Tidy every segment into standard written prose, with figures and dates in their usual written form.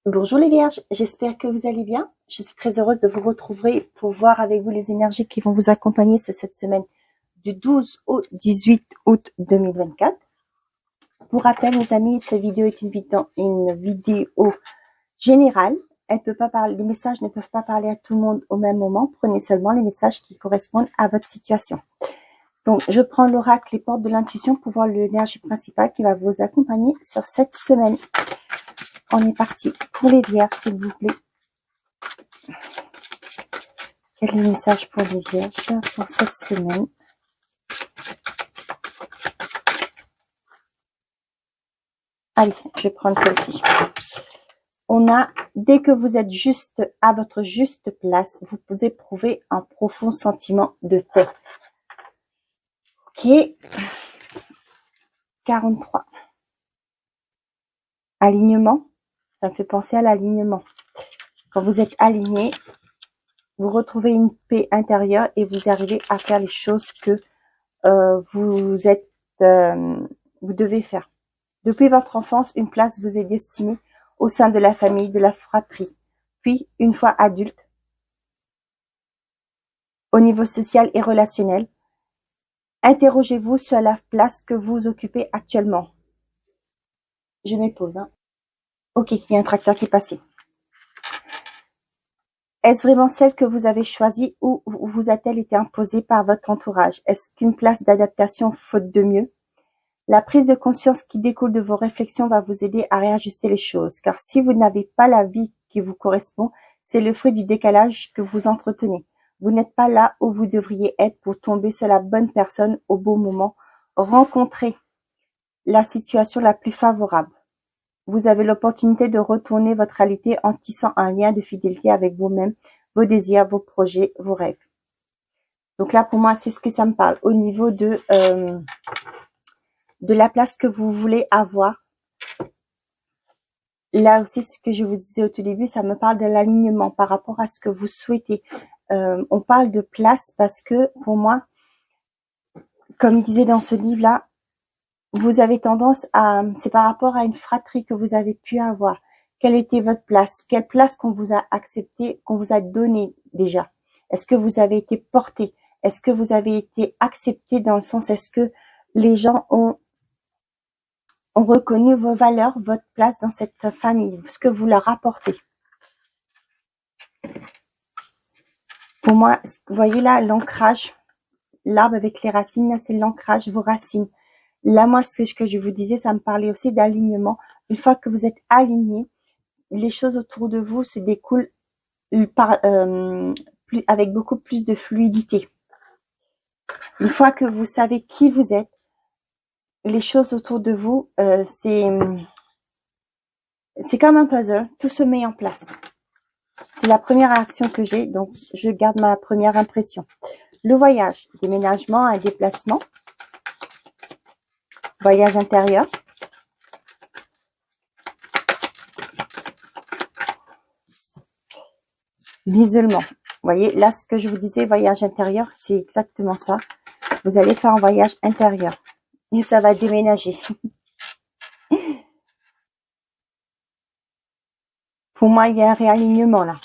Bonjour les Vierges, j'espère que vous allez bien. Je suis très heureuse de vous retrouver pour voir avec vous les énergies qui vont vous accompagner cette semaine du 12 au 18 août 2024. Pour rappel, mes amis, cette vidéo est une vidéo générale. Elle peut pas parler, les messages ne peuvent pas parler à tout le monde au même moment. Prenez seulement les messages qui correspondent à votre situation. Donc, je prends l'oracle, les portes de l'intuition pour voir l'énergie principale qui va vous accompagner sur cette semaine. On est parti pour les Vierges, s'il vous plaît. Quel est le message pour les Vierges pour cette semaine? Allez, je vais prendre celle-ci. On a, dès que vous êtes juste à votre juste place, vous éprouvez un profond sentiment de paix. Ok. 43. Alignement. Ça me fait penser à l'alignement. Quand vous êtes aligné, vous retrouvez une paix intérieure et vous arrivez à faire les choses que vous devez faire. Depuis votre enfance, une place vous est destinée au sein de la famille, de la fratrie. Puis, une fois adulte, au niveau social et relationnel, interrogez-vous sur la place que vous occupez actuellement. Je me pose. Ok, il y a un tracteur qui est passé. Est-ce vraiment celle que vous avez choisie ou vous a-t-elle été imposée par votre entourage? Est-ce qu'une place d'adaptation faute de mieux? La prise de conscience qui découle de vos réflexions va vous aider à réajuster les choses, car si vous n'avez pas la vie qui vous correspond, c'est le fruit du décalage que vous entretenez. Vous n'êtes pas là où vous devriez être pour tomber sur la bonne personne au bon moment, rencontrer la situation la plus favorable. Vous avez l'opportunité de retourner votre réalité en tissant un lien de fidélité avec vous-même, vos désirs, vos projets, vos rêves. Donc là, pour moi, c'est ce que ça me parle au niveau de la place que vous voulez avoir. Là aussi, ce que je vous disais au tout début, ça me parle de l'alignement par rapport à ce que vous souhaitez. On parle de place parce que, pour moi, comme il disait dans ce livre-là, vous avez tendance à... C'est par rapport à une fratrie que vous avez pu avoir. Quelle était votre place? Quelle place qu'on vous a acceptée, qu'on vous a donnée déjà? Est-ce que vous avez été porté? Est-ce que vous avez été accepté dans le sens, est-ce que les gens ont reconnu vos valeurs, votre place dans cette famille, ce que vous leur apportez? Pour moi, vous voyez là, l'ancrage, l'arbre avec les racines, là, c'est l'ancrage, vos racines. Là, moi, ce que je vous disais, ça me parlait aussi d'alignement. Une fois que vous êtes aligné, les choses autour de vous se découlent avec beaucoup plus de fluidité. Une fois que vous savez qui vous êtes, les choses autour de vous, c'est comme un puzzle, tout se met en place. C'est la première réaction que j'ai, donc je garde ma première impression. Le voyage, déménagement, un déplacement, voyage intérieur. L'isolement. Vous voyez, là, ce que je vous disais, voyage intérieur, c'est exactement ça. Vous allez faire un voyage intérieur. Et ça va déménager. Pour moi, il y a un réalignement là.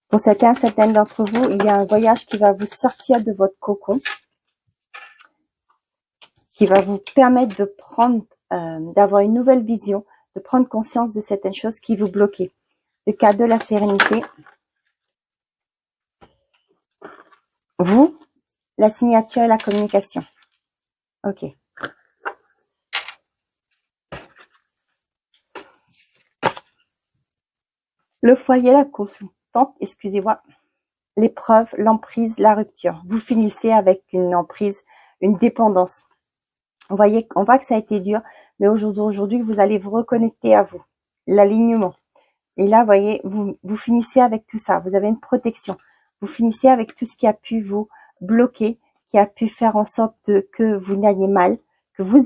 Pour certaines d'entre vous, il y a un voyage qui va vous sortir de votre cocon, qui va vous permettre de prendre, d'avoir une nouvelle vision, de prendre conscience de certaines choses qui vous bloquaient. Le cadre de la sérénité. Vous, la signature et la communication. Ok. Le foyer, la consultante, excusez-moi. L'épreuve, l'emprise, la rupture. Vous finissez avec une emprise, une dépendance. Vous voyez, on voit que ça a été dur, mais aujourd'hui, vous allez vous reconnecter à vous. L'alignement. Et là, vous voyez, vous finissez avec tout ça. Vous avez une protection. Vous finissez avec tout ce qui a pu vous bloquer, qui a pu faire en sorte que vous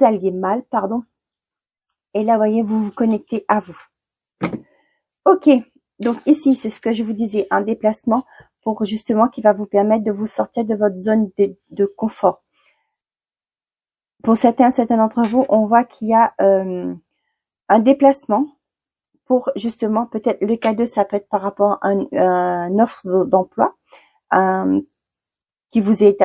alliez mal, pardon. Et là, vous voyez, vous vous connectez à vous. Ok. Donc ici, c'est ce que je vous disais, un déplacement pour justement qui va vous permettre de vous sortir de votre zone de confort. Pour certains d'entre vous, on voit qu'il y a un déplacement pour justement, peut-être le cadeau, ça peut être par rapport à une offre d'emploi qui vous est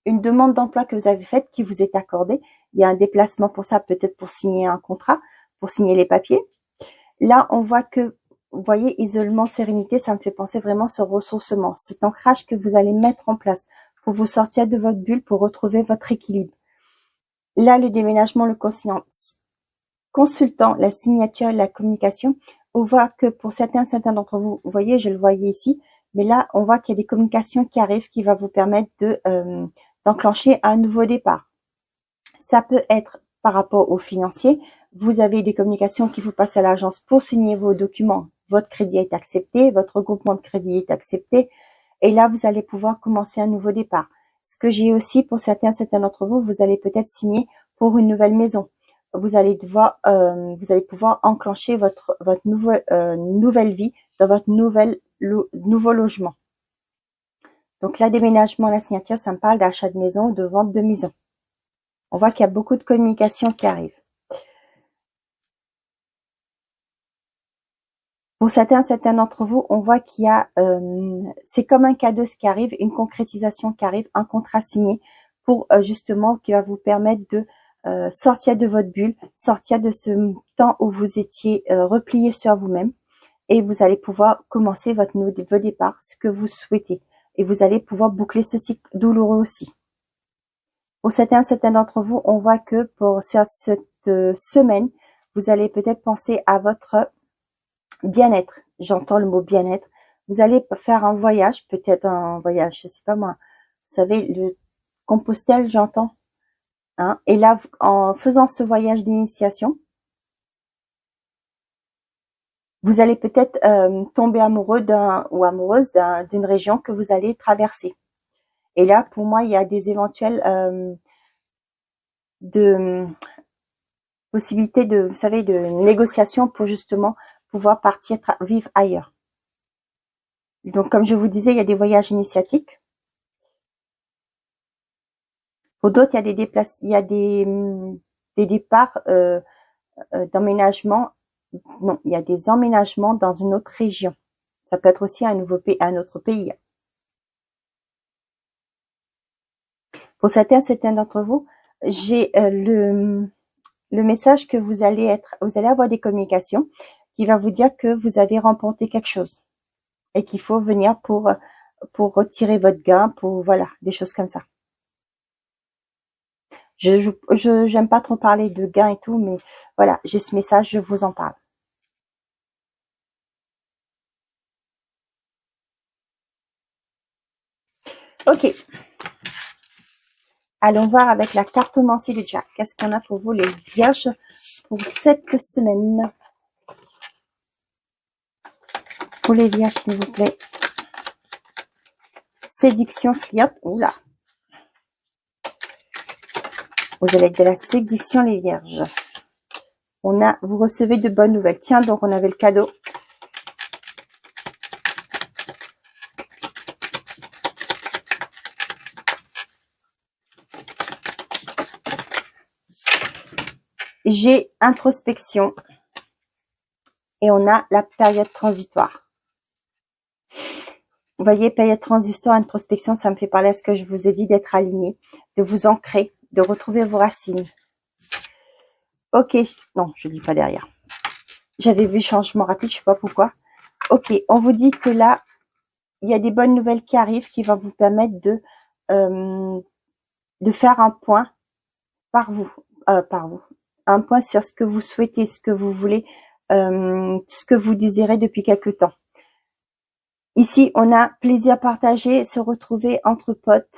une demande d'emploi que vous avez faite qui vous est accordée. Il y a un déplacement pour ça, peut-être pour signer un contrat, pour signer les papiers. Là, on voit que, vous voyez, isolement, sérénité, ça me fait penser vraiment ce ressourcement, cet ancrage que vous allez mettre en place pour vous sortir de votre bulle, pour retrouver votre équilibre. Là, le déménagement, le consultant, la signature, la communication, on voit que pour certains d'entre vous, vous voyez, je le voyais ici, mais là, on voit qu'il y a des communications qui arrivent qui vont vous permettre d'enclencher un nouveau départ. Ça peut être par rapport aux financiers. Vous avez des communications qui vous passent à l'agence pour signer vos documents. Votre crédit est accepté, votre regroupement de crédit est accepté. Et là, vous allez pouvoir commencer un nouveau départ. Ce que j'ai aussi pour certains d'entre vous, vous allez peut-être signer pour une nouvelle maison. Vous allez pouvoir enclencher votre nouvelle vie dans votre nouveau logement. Donc là, déménagement, la signature, ça me parle d'achat de maison ou de vente de maison. On voit qu'il y a beaucoup de communication qui arrive. Pour certains d'entre vous, on voit qu'il y a, c'est comme un cadeau ce qui arrive, une concrétisation qui arrive, un contrat signé pour justement qui va vous permettre de sortir de votre bulle, sortir de ce temps où vous étiez replié sur vous-même et vous allez pouvoir commencer votre nouveau départ, ce que vous souhaitez. Et vous allez pouvoir boucler ce cycle douloureux aussi. Pour certains d'entre vous, on voit que sur cette semaine, vous allez peut-être penser à votre bien-être. J'entends le mot bien-être. Vous allez faire un voyage, peut-être un voyage, je sais pas moi. Vous savez, le Compostelle, j'entends. Hein, et là, en faisant ce voyage d'initiation, vous allez peut-être tomber amoureux ou amoureuse d'une région que vous allez traverser. Et là, pour moi, il y a des éventuelles possibilités de, vous savez, de négociation pour justement pouvoir partir vivre ailleurs. Donc, comme je vous disais, il y a des voyages initiatiques. Pour d'autres, il y a des départs d'emménagement. Non, il y a des emménagements dans une autre région. Ça peut être aussi un autre pays. Pour certains d'entre vous, j'ai le message que vous allez avoir des communications qui va vous dire que vous avez remporté quelque chose et qu'il faut venir pour retirer votre gain, pour voilà, des choses comme ça. J'aime pas trop parler de gain et tout, mais voilà, j'ai ce message, je vous en parle. Ok. Allons voir avec la cartomancie de Jack. Qu'est-ce qu'on a pour vous, les vierges, pour cette semaine? Pour les vierges, s'il vous plaît. Séduction, flirte. Oula. Vous allez être de la séduction, les vierges. Vous recevez de bonnes nouvelles. Tiens, donc on avait le cadeau. J'ai introspection. Et on a la période transitoire. Vous voyez, période transitoire, introspection, ça me fait parler à ce que je vous ai dit d'être aligné, de vous ancrer, de retrouver vos racines. Ok, non, je ne lis pas derrière. J'avais vu changement rapide, je sais pas pourquoi. Ok, on vous dit que là, il y a des bonnes nouvelles qui arrivent qui vont vous permettre de faire un point par vous. Un point sur ce que vous souhaitez, ce que vous voulez, ce que vous désirez depuis quelque temps. Ici, on a plaisir partagé, se retrouver entre potes,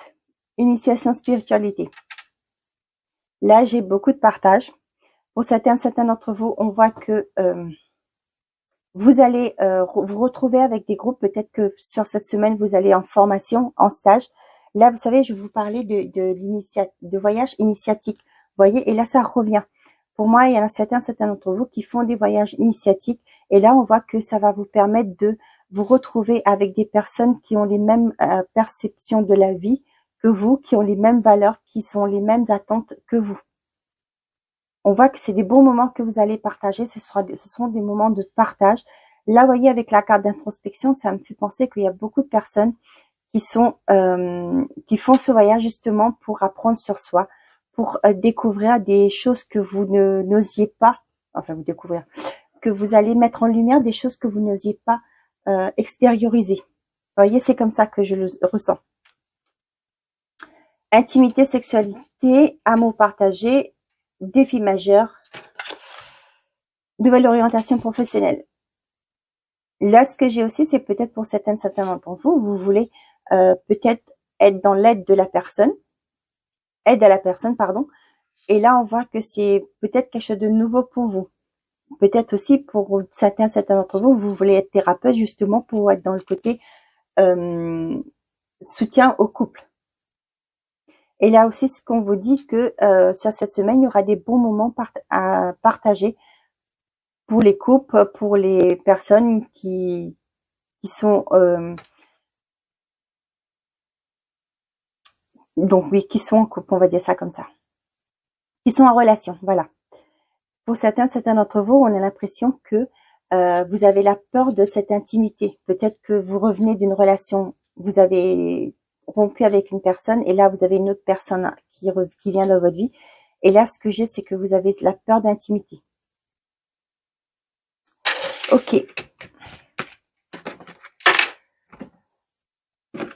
initiation spiritualité. Là, j'ai beaucoup de partage. Pour certains d'entre vous, on voit que vous allez vous retrouver avec des groupes. Peut-être que sur cette semaine, vous allez en formation, en stage. Là, vous savez, je vous parlais de voyage initiatique. Vous voyez, et là, ça revient. Pour moi, il y en a certains d'entre vous qui font des voyages initiatiques. Et là, on voit que ça va vous permettre de vous retrouver avec des personnes qui ont les mêmes perceptions de la vie que vous, qui ont les mêmes valeurs, qui sont les mêmes attentes que vous. On voit que c'est des bons moments que vous allez partager. Ce seront des moments de partage. Là, vous voyez, avec la carte d'introspection, ça me fait penser qu'il y a beaucoup de personnes qui font ce voyage justement pour apprendre sur soi, pour découvrir des choses que vous n'osiez pas, enfin vous découvrir, que vous allez mettre en lumière des choses que vous n'osiez pas extérioriser. Vous voyez, c'est comme ça que je le ressens. Intimité, sexualité, amour partagé, défi majeur, nouvelle orientation professionnelle. Là, ce que j'ai aussi, c'est peut-être pour certains d'entre vous, vous voulez peut-être être dans l'aide à la personne, pardon. Et là, on voit que c'est peut-être quelque chose de nouveau pour vous. Peut-être aussi pour certains d'entre vous, vous voulez être thérapeute justement pour être dans le côté soutien au couple. Et là aussi, ce qu'on vous dit que sur cette semaine, il y aura des bons moments à partager pour les couples, pour les personnes qui sont donc oui, qui sont en couple, on va dire ça comme ça, qui sont en relation, voilà. Pour certains d'entre vous, on a l'impression que vous avez la peur de cette intimité. Peut-être que vous revenez d'une relation, vous avez rompu avec une personne et là vous avez une autre personne qui vient dans votre vie. Et là, ce que j'ai, c'est que vous avez la peur d'intimité. Ok.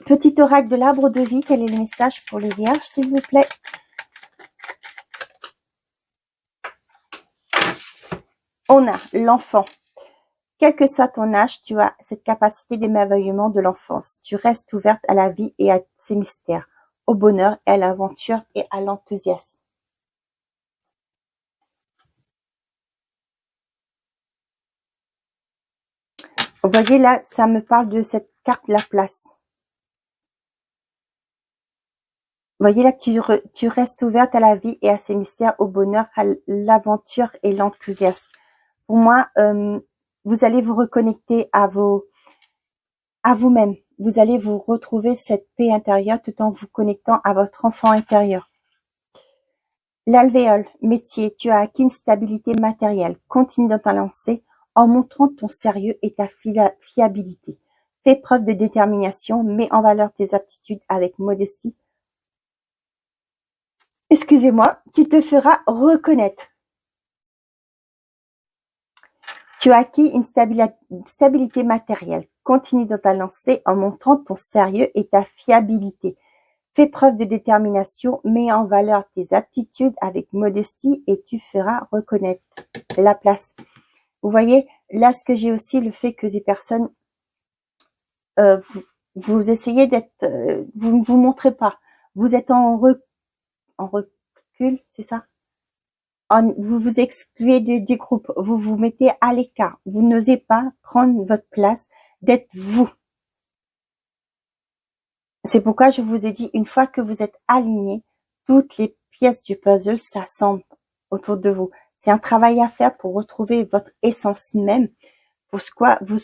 Petit oracle de l'arbre de vie, quel est le message pour les vierges, s'il vous plaît? On a l'enfant. Quel que soit ton âge, tu as cette capacité d'émerveillement de l'enfance. Tu restes ouverte à la vie et à ses mystères, au bonheur et à l'aventure et à l'enthousiasme. Vous voyez là, ça me parle de cette carte La Place. Vous voyez là, tu restes ouverte à la vie et à ses mystères, au bonheur, à l'aventure et l'enthousiasme. Pour moi, vous allez vous reconnecter à vous-même. Vous allez vous retrouver cette paix intérieure tout en vous connectant à votre enfant intérieur. L'alvéole, métier, tu as acquis une stabilité matérielle. Continue dans ta lancée en montrant ton sérieux et ta fiabilité. Fais preuve de détermination, mets en valeur tes aptitudes avec modestie. Excusez-moi, qui te fera reconnaître. Tu as acquis une stabilité matérielle. Continue dans ta lancée en montrant ton sérieux et ta fiabilité. Fais preuve de détermination, mets en valeur tes aptitudes avec modestie et tu feras reconnaître. La place. Vous voyez, là, ce que j'ai aussi, le fait que des personnes, vous essayez d'être, vous ne vous montrez pas. Vous êtes en recul, c'est ça? Vous vous excluez du groupe, vous vous mettez à l'écart, vous n'osez pas prendre votre place, d'être vous. C'est pourquoi je vous ai dit, une fois que vous êtes alignés, toutes les pièces du puzzle s'assemblent autour de vous. C'est un travail à faire pour retrouver votre essence même, pour ce quoi vous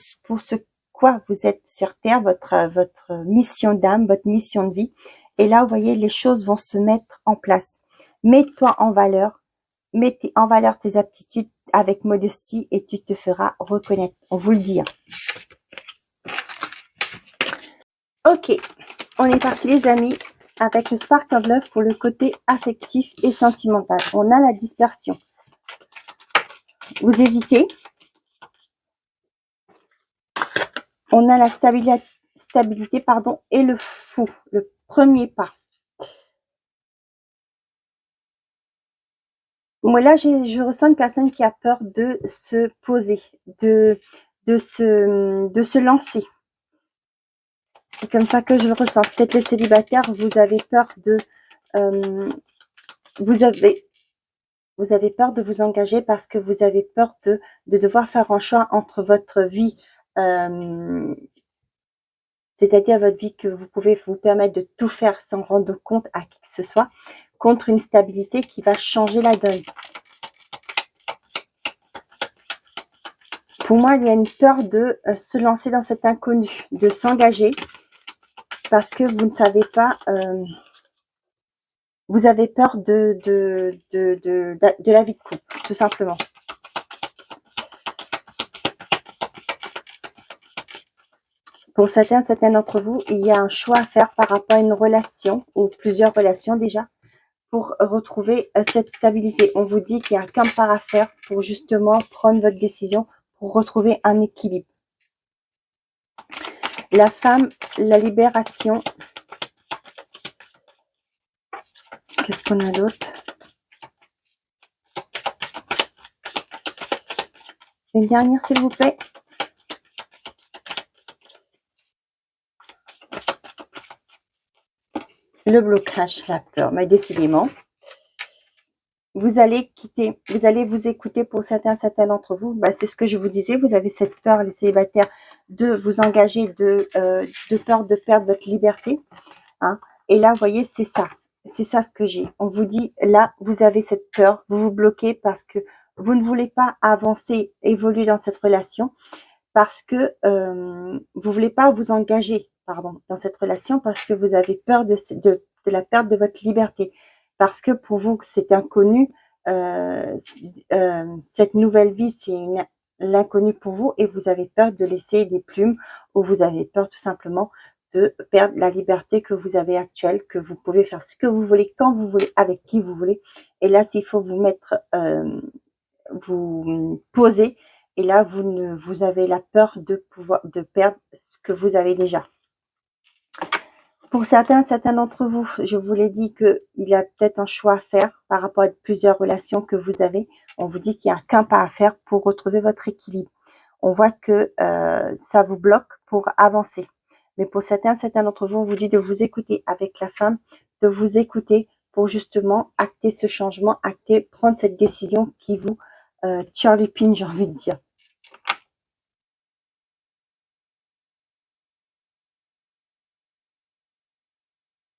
êtes sur Terre, votre mission d'âme, votre mission de vie. Et là, vous voyez, les choses vont se mettre en place. Mets-toi en valeur. Mets en valeur tes aptitudes avec modestie et tu te feras reconnaître. On vous le dit. Ok, on est parti les amis avec le Spark of Love pour le côté affectif et sentimental. On a la dispersion. Vous hésitez. On a la stabilité et le fou, le premier pas. Moi là, je ressens une personne qui a peur de se poser, de se lancer. C'est comme ça que je le ressens. Peut-être les célibataires, vous avez peur de vous avez peur de vous engager parce que vous avez peur de devoir faire un choix entre votre vie, c'est-à-dire votre vie que vous pouvez vous permettre de tout faire sans rendre compte à qui que ce soit, contre une stabilité qui va changer la donne. Pour moi, il y a une peur de se lancer dans cet inconnu, de s'engager, parce que vous ne savez pas Vous avez peur de la vie de couple, tout simplement. Pour certains d'entre vous, il y a un choix à faire par rapport à une relation ou plusieurs relations déjà pour retrouver cette stabilité. On vous dit qu'il n'y a qu'un pas à faire pour justement prendre votre décision pour retrouver un équilibre. La femme, la libération. Qu'est-ce qu'on a d'autre? Une dernière, s'il vous plaît. Le blocage, la peur. Mais décidément, vous allez quitter, vous allez vous écouter pour certains d'entre vous. Bah, c'est ce que je vous disais, vous avez cette peur, les célibataires, de vous engager, de peur de perdre votre liberté. Hein. Et là, vous voyez, c'est ça. C'est ça ce que j'ai. On vous dit, là, vous avez cette peur, vous vous bloquez parce que vous ne voulez pas avancer, évoluer dans cette relation, parce que vous voulez pas vous engager, pardon, dans cette relation parce que vous avez peur de la perte de votre liberté. Parce que pour vous, c'est inconnu, cette nouvelle vie, c'est l'inconnu pour vous et vous avez peur de laisser des plumes ou vous avez peur tout simplement de perdre la liberté que vous avez actuelle, que vous pouvez faire ce que vous voulez, quand vous voulez, avec qui vous voulez. Et là, s'il faut vous mettre, vous poser, et là, vous avez la peur de perdre ce que vous avez déjà. Pour certains d'entre vous, je vous l'ai dit qu'il y a peut-être un choix à faire par rapport à plusieurs relations que vous avez. On vous dit qu'il n'y a qu'un pas à faire pour retrouver votre équilibre. On voit que ça vous bloque pour avancer. Mais pour certains d'entre vous, on vous dit de vous écouter avec la femme, de vous écouter pour justement acter ce changement, prendre cette décision qui vous Charlie Pin, j'ai envie de dire.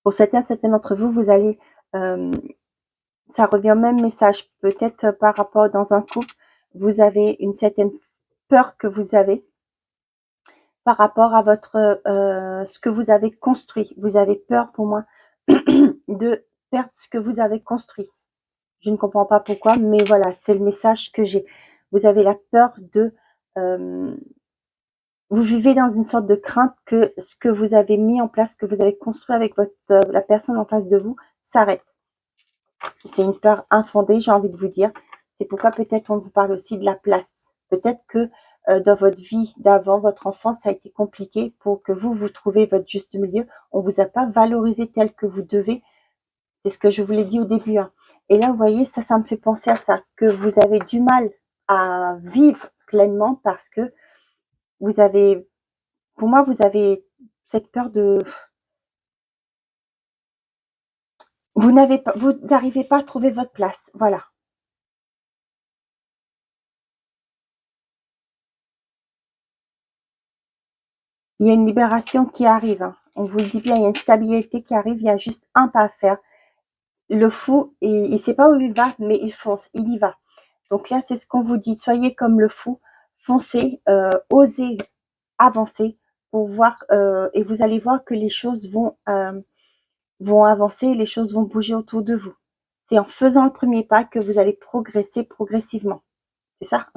Pour certains d'entre vous, vous allez, ça revient au même message, peut-être par rapport dans un couple, vous avez une certaine peur que vous avez par rapport à votre, ce que vous avez construit. Vous avez peur, pour moi, de perdre ce que vous avez construit. Je ne comprends pas pourquoi, mais voilà, c'est le message que j'ai. Vous avez la peur de, vous vivez dans une sorte de crainte que ce que vous avez mis en place, que vous avez construit avec la personne en face de vous, s'arrête. C'est une peur infondée, j'ai envie de vous dire. C'est pourquoi peut-être on vous parle aussi de la place. Peut-être que dans votre vie d'avant, votre enfance, ça a été compliqué pour que vous trouviez votre juste milieu. On vous a pas valorisé tel que vous devez. C'est ce que je vous l'ai dit au début. Hein. Et là, vous voyez, ça me fait penser à ça, que vous avez du mal à vivre pleinement parce que vous avez, pour moi, vous avez cette peur de, vous n'arrivez pas à trouver votre place. Voilà. Il y a une libération qui arrive. Hein. On vous le dit bien, il y a une stabilité qui arrive. Il y a juste un pas à faire. Le fou, il ne sait pas où il va, mais il fonce, il y va. Donc là, c'est ce qu'on vous dit. Soyez comme le fou, foncez, osez avancer pour voir, et vous allez voir que les choses vont avancer, les choses vont bouger autour de vous. C'est en faisant le premier pas que vous allez progresser progressivement. C'est ça?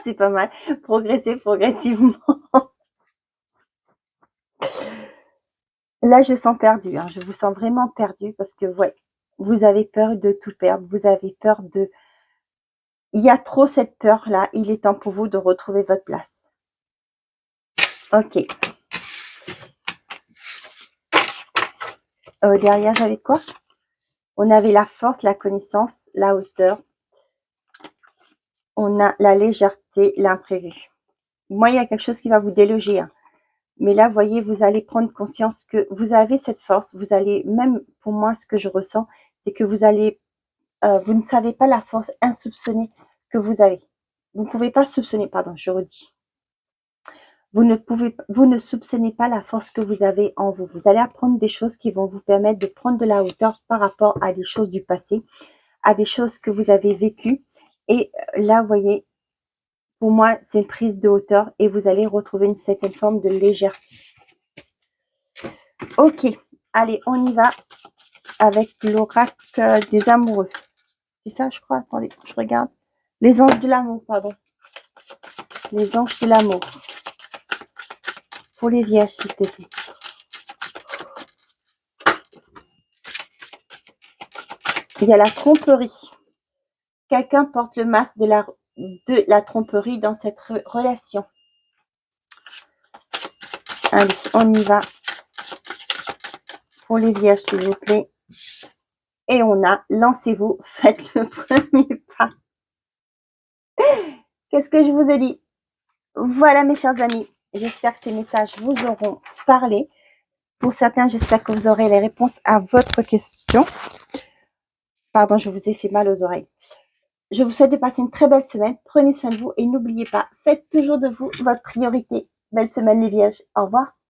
C'est pas mal. Progresser progressivement. Là, je sens perdu. Hein. Je vous sens vraiment perdu parce que, ouais, vous avez peur de tout perdre. Vous avez peur de... Il y a trop cette peur-là. Il est temps pour vous de retrouver votre place. Ok. Derrière, j'avais quoi? On avait la force, la connaissance, la hauteur. On a la légèreté, l'imprévu. Moi, il y a quelque chose qui va vous déloger. Hein. Mais là, vous voyez, vous allez prendre conscience que vous avez cette force. Vous allez, même pour moi, ce que je ressens, c'est que vous allez, vous ne savez pas la force insoupçonnée que vous avez. Vous ne pouvez pas soupçonner, pardon, je redis. Vous ne soupçonnez pas la force que vous avez en vous. Vous allez apprendre des choses qui vont vous permettre de prendre de la hauteur par rapport à des choses du passé, à des choses que vous avez vécues. Et là, vous voyez, pour moi, c'est une prise de hauteur et vous allez retrouver une certaine forme de légèreté. Ok, allez, on y va. avec l'oracle des amoureux. C'est ça, je crois. Attendez, je regarde. Les anges de l'amour, pardon. Les anges de l'amour. Pour les vierges, s'il te plaît. Il y a la tromperie. Quelqu'un porte le masque de la tromperie dans cette relation. Allez, on y va. Pour les vierges, s'il vous plaît. Et on a, lancez-vous, faites le premier pas. Qu'est-ce que je vous ai dit? Voilà mes chers amis, j'espère que ces messages vous auront parlé. Pour certains, j'espère que vous aurez les réponses à votre question. Pardon, je vous ai fait mal aux oreilles. Je vous souhaite de passer une très belle semaine. Prenez soin de vous et n'oubliez pas, faites toujours de vous votre priorité. Belle semaine les vierges. Au revoir.